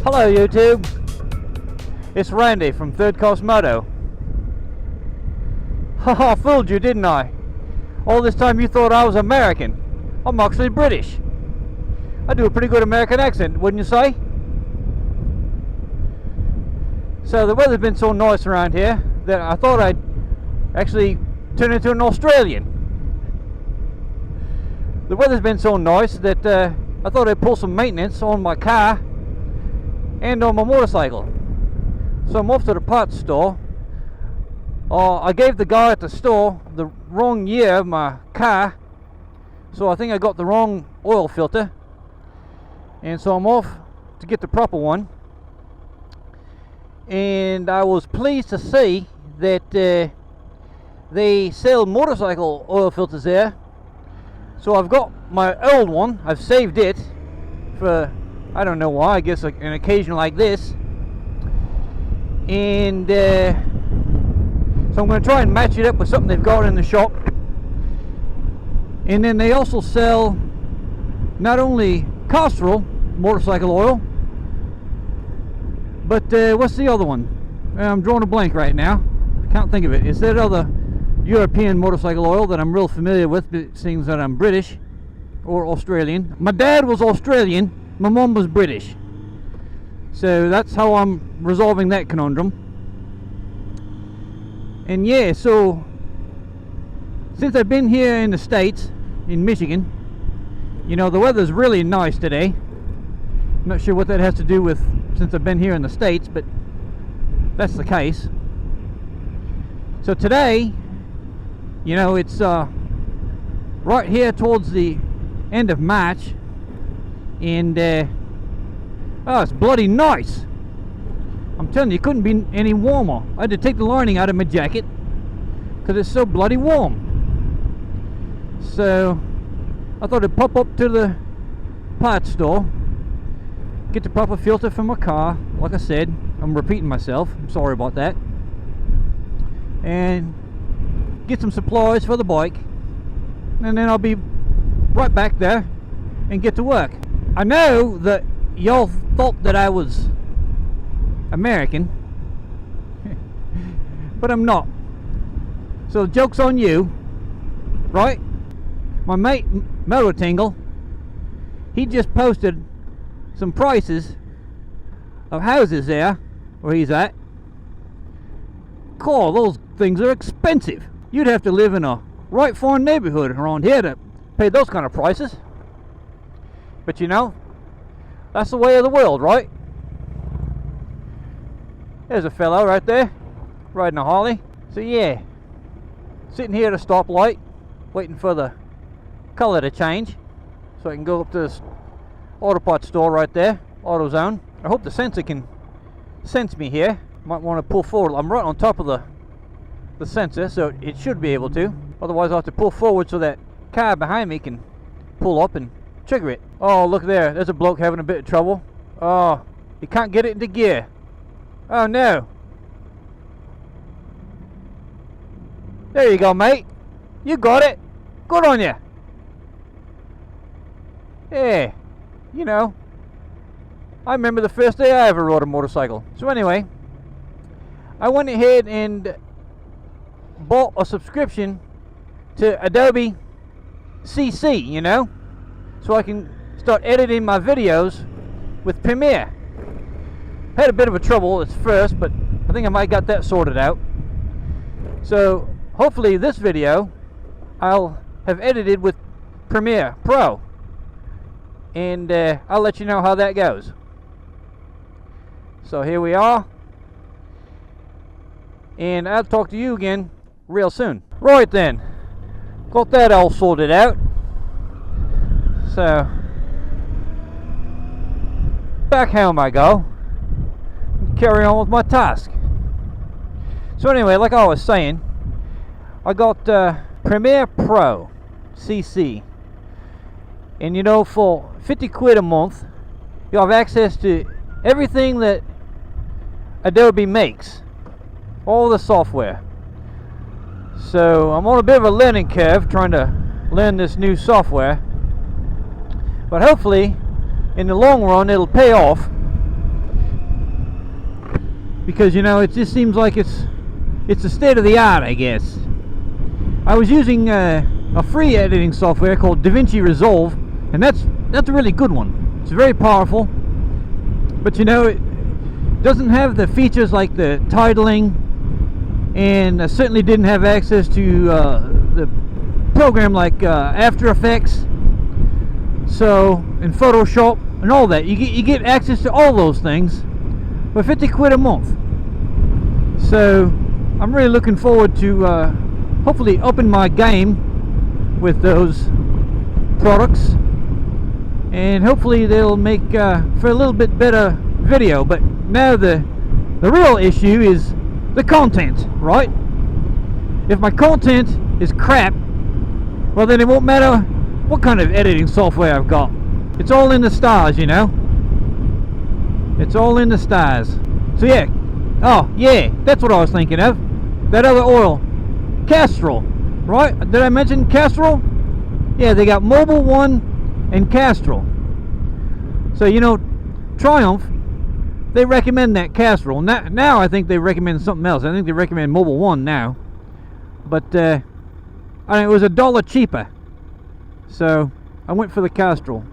Hello YouTube, it's Randy from thirdcoastmoto. Haha, I fooled you, didn't I? All this time you thought I was American. I'm actually British. I do a pretty good American accent, wouldn't you say? So the weather's been so nice around here that I thought I'd actually turn into an Australian. The weather's been so nice that I thought I'd pull some maintenance on my car and on my motorcycle. So I'm off to the parts store. I gave the guy at the store the wrong year of my car, so I think I got the wrong oil filter, and so I'm off to get the proper one. And I was pleased to see that they sell motorcycle oil filters there. So I've got my old one, I've saved it for, I don't know why, I guess like an occasion like this. And so I'm going to try and match it up with something they've got in the shop. And then they also sell not only Castrol motorcycle oil, but what's the other one? I'm drawing a blank right now. I can't think of it. It's that other European motorcycle oil that I'm real familiar with, seeing that I'm British or Australian. My dad was Australian, my mom was British. So that's how I'm resolving that conundrum. And yeah, so since I've been here in the States, in Michigan, you know, the weather's really nice today. I'm not sure what that has to do with since I've been here in the States, but that's the case. So today, you know, it's right here towards the end of March, and oh, it's bloody nice. I'm telling you, it couldn't be any warmer. I had to take the lining out of my jacket because it's so bloody warm. So I thought I'd pop up to the parts store, get the proper filter for my car. Like I said, I'm repeating myself, I'm sorry about that. And get some supplies for the bike, and then I'll be right back there and get to work. I know that y'all thought that I was American, but I'm not. So the joke's on you, right? My mate Melotingle, he just posted some prices of houses there where he's at. God, those things are expensive. You'd have to live in a right fine neighborhood around here to pay those kind of prices. But you know, that's the way of the world, right? There's a fellow right there riding a Harley. So yeah, sitting here at a stoplight waiting for the color to change so I can go up to this auto parts store right there, AutoZone. I hope the sensor can sense me here. Might want to pull forward. I'm right on top of the sensor, so it should be able to. Otherwise I'll have to pull forward so that car behind me can pull up and trigger it. Oh, look there, there's a bloke having a bit of trouble. Oh, he can't get it into gear. Oh no. There you go, mate. You got it. Good on you. Yeah, you know, I remember the first day I ever rode a motorcycle. So anyway, I went ahead and bought a subscription to Adobe CC, you know, so I can start editing my videos with Premiere. Had a bit of a trouble at first, but I think I might got that sorted out. So hopefully this video I'll have edited with Premiere Pro, and I'll let you know how that goes. So here we are, and I'll talk to you again real soon. Right then, got that all sorted out. So back home I go, carry on with my task. So anyway, like I was saying, I got Premiere Pro CC, and you know, for 50 quid a month you have access to everything that Adobe makes, all the software. So I'm on a bit of a learning curve trying to learn this new software, but hopefully in the long run it'll pay off, because, you know, it just seems like it's the state of the art, I guess. I was using a free editing software called DaVinci Resolve, and that's a really good one. It's very powerful, but, you know, it doesn't have the features like the titling, and I certainly didn't have access to the program like After Effects, so, and Photoshop and all that. You get access to all those things for 50 quid a month. So I'm really looking forward to hopefully upping my game with those products, and hopefully they'll make for a little bit better video. But now the real issue is the content, right? If my content is crap, well, then it won't matter what kind of editing software I've got. It's all in the stars, you know. It's all in the stars. So yeah. Oh yeah, that's what I was thinking of. That other oil, Castrol, right? Did I mention Castrol? Yeah, they got Mobil 1 and Castrol. So, you know, Triumph, they recommend that Castrol. Now I think they recommend something else. I think they recommend Mobil 1 now. But I mean, it was $1 cheaper, so I went for the Castrol.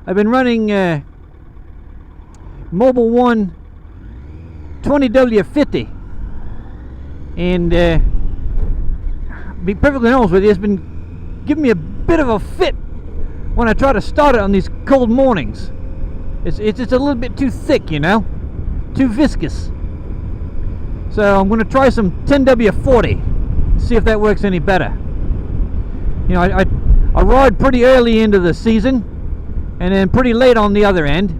I've been running Mobil 1 20W50, and be perfectly honest with you, it's been giving me a bit of a fit when I try to start it on these cold mornings. It's a little bit too thick, you know, too viscous. So I'm going to try some 10W40, see if that works any better. You know, I ride pretty early into the season, and then pretty late on the other end.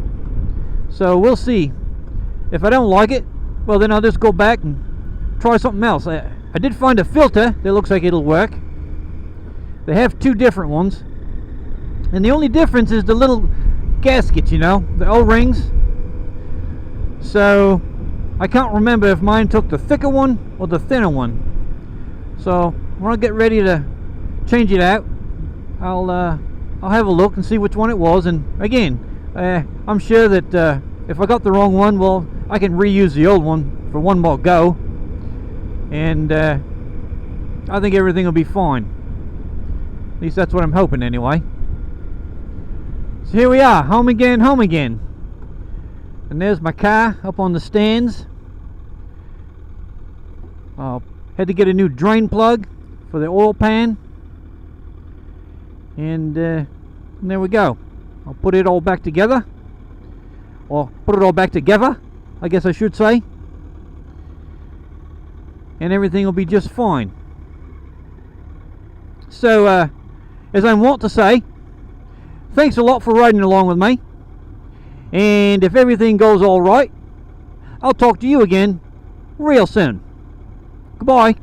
So we'll see. If I don't like it, well, then I'll just go back and try something else. I did find a filter that looks like it'll work. They have two different ones, and the only difference is the little gasket, you know, the O-rings. So I can't remember if mine took the thicker one or the thinner one. So when I get ready to change it out, I'll have a look and see which one it was. And again, I'm sure that if I got the wrong one, well, I can reuse the old one for one more go, and I think everything will be fine. At least that's what I'm hoping anyway. So here we are, home again, and there's my car up on the stands. Had to get a new drain plug for the oil pan, and there we go. I'll put it all back together, or put it all back together, I guess I should say, and everything will be just fine. So as I want to say, thanks a lot for riding along with me, and if everything goes all right, I'll talk to you again real soon. Goodbye.